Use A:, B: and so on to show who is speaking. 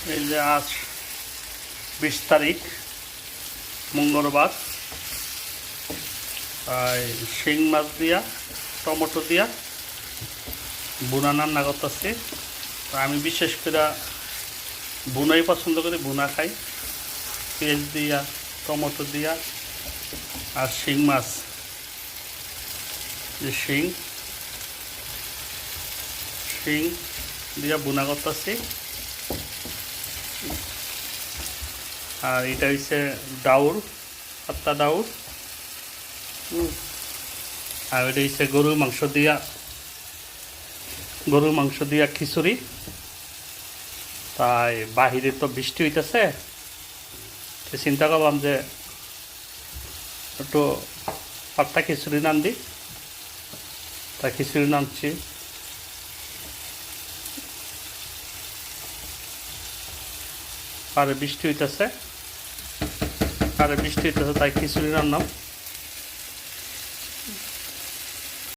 A: এই যে আজ 20 তারিখ মঙ্গলবার। শিং মাছ দিয়া টমেটো দিয়া বুনা রান্না করতেছি। আমি বিশেষ করে বুনাই পছন্দ করি, বুনা খাই পেঁয়াজ দিয়া টমেটো দিয়া। আর শিং মাছ, যে শিং দিয়া বুনা করতেছি। আর এটা হচ্ছে ডাউর, পাত্তা ডাউর। আর এটা হচ্ছে গরুর মাংস দিয়া খিচুড়ি। তাই বাহিরে তো বৃষ্টি হইতেছে, চিন্তা করলাম যে একটু পাত্তা খিচুড়ি রান্ধি, তা খিচুড়ি রাঁধছি। আর বৃষ্টি হইতেছে তাই খিচুড়ি রান্নাম।